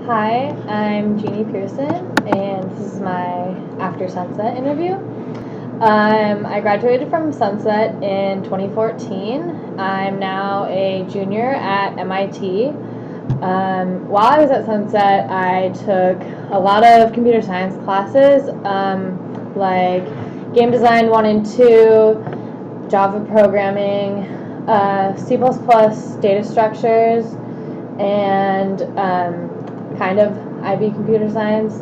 Hi, I'm Jeanie Pearson, and this is my After Sunset interview. I graduated from Sunset in 2014. I'm now a junior at MIT. While I was at Sunset, I took a lot of computer science classes, like game design 1 and 2, Java programming, C++, data structures, and kind of IB computer science.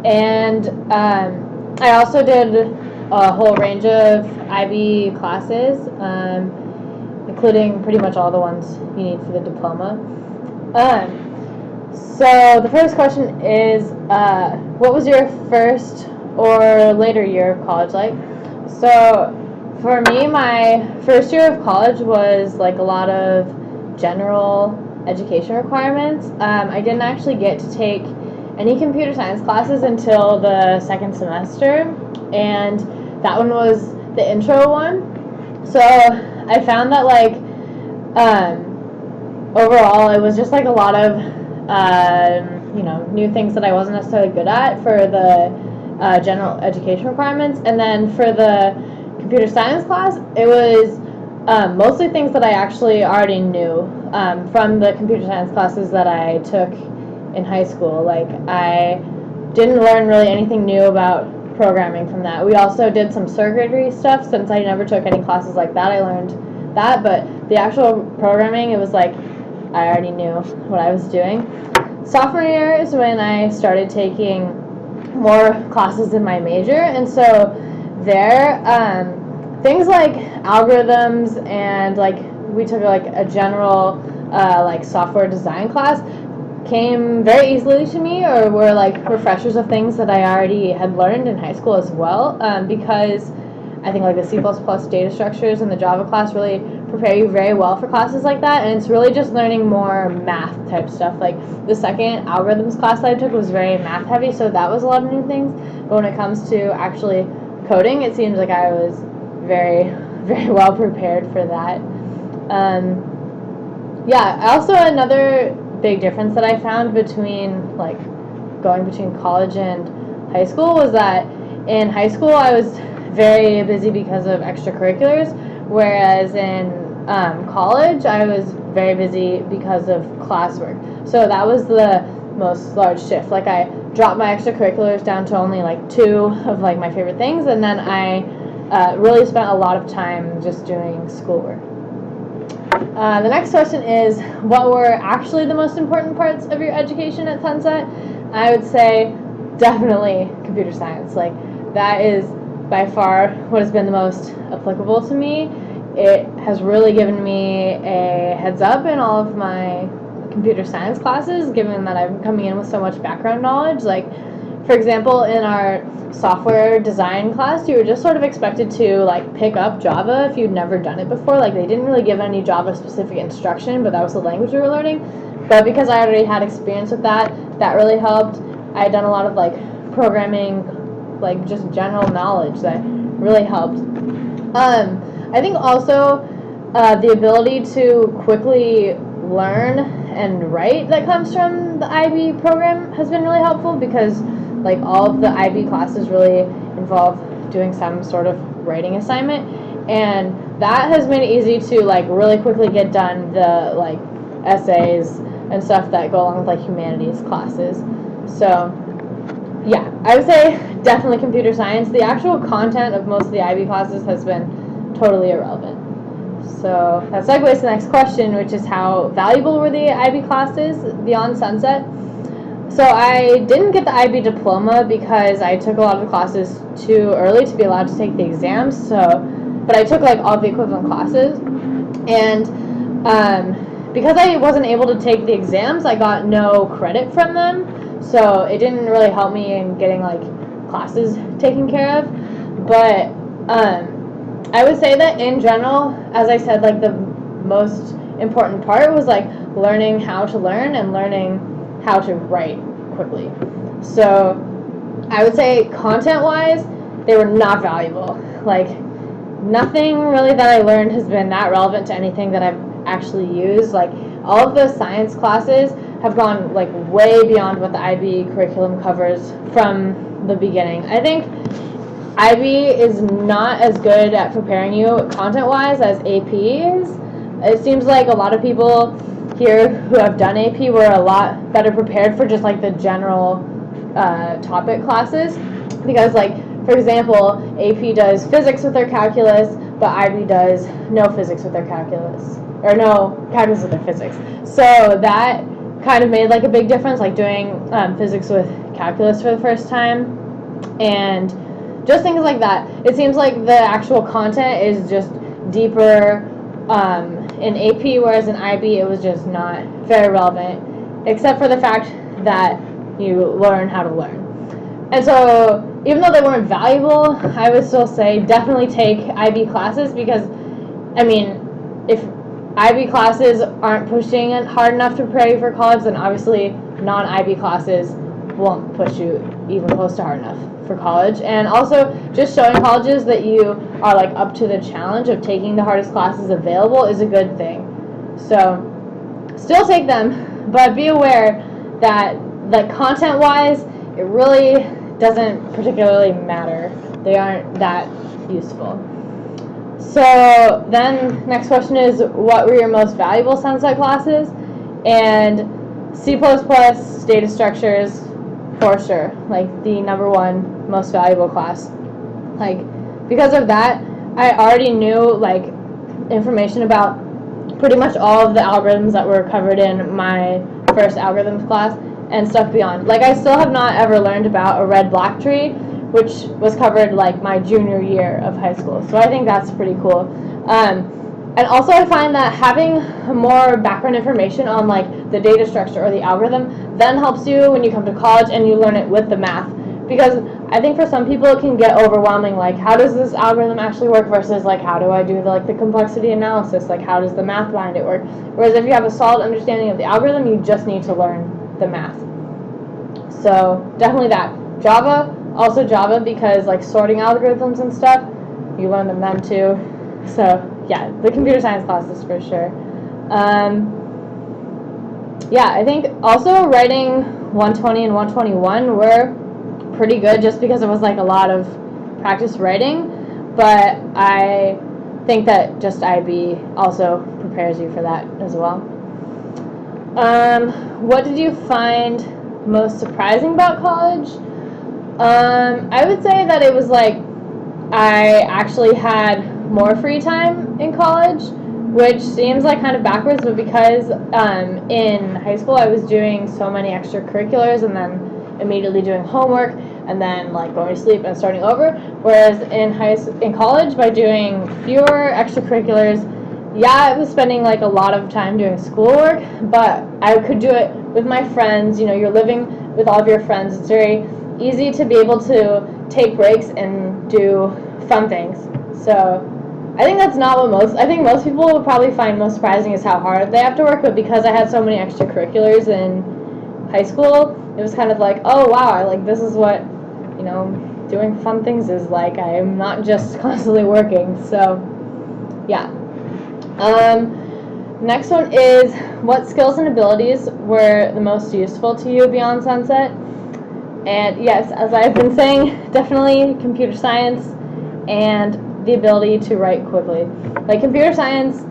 And I also did a whole range of IB classes, including pretty much all the ones you need for the diploma. So the first question is, what was your first or later year of college like? So for me, my first year of college was like a lot of general education requirements. I didn't actually get to take any computer science classes until the second semester, and that one was the intro one. So I found that overall it was just like a lot of new things that I wasn't necessarily good at for the general education requirements, and then for the computer science class it was mostly things that I actually already knew from the computer science classes that I took in high school. Like, I didn't learn really anything new about programming from that. We also did some circuitry stuff. Since I never took any classes like that, I learned that, but the actual programming, it was like I already knew what I was doing. Sophomore year is when I started taking more classes in my major, and so there, things like algorithms and like we took like a general like software design class came very easily to me, or were like refreshers of things that I already had learned in high school as well, because I think like the C++ data structures and the Java class really prepare you very well for classes like that, and it's really just learning more math type stuff. Like the second algorithms class that I took was very math heavy, so that was a lot of new things, but when it comes to actually coding, it seems like I was very, very well prepared for that. Also another big difference that I found between like going between college and high school was that in high school I was very busy because of extracurriculars, whereas in college I was very busy because of classwork. So that was the most large shift. Like, I dropped my extracurriculars down to only like 2 of like my favorite things, and then I really spent a lot of time just doing schoolwork. The next question is, what were actually the most important parts of your education at Sunset? I would say definitely computer science. Like, that is by far what has been the most applicable to me. It has really given me a heads up in all of my computer science classes, given that I'm coming in with so much background knowledge. Like, for example, in our software design class, you were just sort of expected to like pick up Java if you'd never done it before. Like, they didn't really give any Java specific instruction, but that was the language we were learning. But because I already had experience with that, that really helped. I had done a lot of like programming, like just general knowledge that really helped. I think also the ability to quickly learn and write that comes from the IB program has been really helpful, because like all of the IB classes really involve doing some sort of writing assignment, and that has made it easy to like really quickly get done the like essays and stuff that go along with like humanities classes. So yeah, I would say definitely computer science. The actual content of most of the IB classes has been totally irrelevant. So that segues to the next question, which is, how valuable were the IB classes beyond Sunset? So I didn't get the IB diploma because I took a lot of the classes too early to be allowed to take the exams. But I took like all the equivalent classes, and because I wasn't able to take the exams, I got no credit from them. So it didn't really help me in getting like classes taken care of. But I would say that in general, as I said, like the most important part was like learning how to learn and learning how to write quickly. So I would say content-wise, they were not valuable. Like, nothing really that I learned has been that relevant to anything that I've actually used. Like, all of the science classes have gone like way beyond what the IB curriculum covers from the beginning. I think IB is not as good at preparing you content-wise as AP is. It seems like a lot of people here who have done AP were a lot better prepared for just like the general topic classes, because like, for example, AP does physics with their calculus, but IB does no physics with their calculus, or no calculus with their physics. So that kind of made like a big difference, like doing physics with calculus for the first time, and just things like that. It seems like the actual content is just deeper in AP, whereas in IB it was just not very relevant, except for the fact that you learn how to learn. And so even though they weren't valuable, I would still say definitely take IB classes, because I mean, if IB classes aren't pushing it hard enough to prepare you for college, then obviously non-IB classes won't push you even close to hard enough for college. And also just showing colleges that you are like up to the challenge of taking the hardest classes available is a good thing. So still take them, but be aware that like content wise it really doesn't particularly matter. They aren't that useful. So then next question is, what were your most valuable Sunset classes? And C++, data structures, for sure, like the number one most valuable class. Like, because of that, I already knew like information about pretty much all of the algorithms that were covered in my first algorithms class and stuff beyond. Like, I still have not ever learned about a red-black tree, which was covered like my junior year of high school. So I think that's pretty cool. And also I find that having more background information on like the data structure or the algorithm then helps you when you come to college and you learn it with the math. Because I think for some people it can get overwhelming, like how does this algorithm actually work versus like how do I do the complexity analysis, like how does the math behind it work. Whereas if you have a solid understanding of the algorithm, you just need to learn the math. So definitely that. Java, also Java, because like sorting algorithms and stuff, you learn them then too. So yeah, the computer science classes for sure. Yeah, I think also writing 120 and 121 were pretty good just because it was like a lot of practice writing, but I think that just IB also prepares you for that as well. What did you find most surprising about college? I would say that it was like I actually had more free time in college, which seems like kind of backwards, but because in high school I was doing so many extracurriculars and then immediately doing homework and then like going to sleep and starting over, whereas in college, by doing fewer extracurriculars, yeah, I was spending like a lot of time doing schoolwork, but I could do it with my friends. You know, you're living with all of your friends. It's very easy to be able to take breaks and do fun things. So I think that's not what I think most people would probably find most surprising is how hard they have to work, but because I had so many extracurriculars in high school, it was kind of like, oh wow, like this is what, you know, doing fun things is like. I'm not just constantly working. So yeah. Next one is, what skills and abilities were the most useful to you beyond Sunset? And yes, as I've been saying, definitely computer science and the ability to write quickly. Like computer science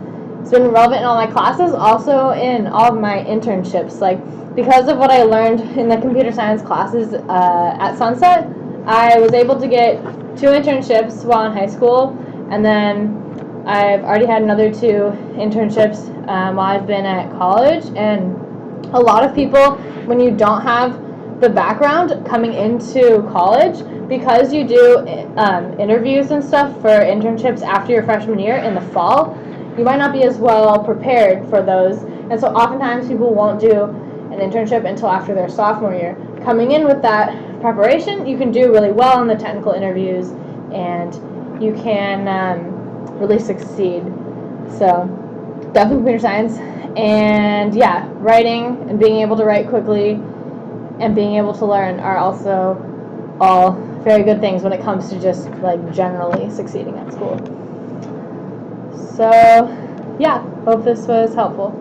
has been relevant in all my classes, also in all of my internships. Like because of what I learned in the computer science classes at Sunset, I was able to get 2 internships while in high school, and then I've already had another 2 internships while I've been at college. And a lot of people, when you don't have the background coming into college, because you do interviews and stuff for internships after your freshman year in the fall, you might not be as well prepared for those. And so oftentimes people won't do an internship until after their sophomore year. Coming in with that preparation, you can do really well in the technical interviews and you can really succeed. So definitely computer science. And yeah, writing and being able to write quickly and being able to learn are also all very good things when it comes to just like generally succeeding at school. So yeah, hope this was helpful.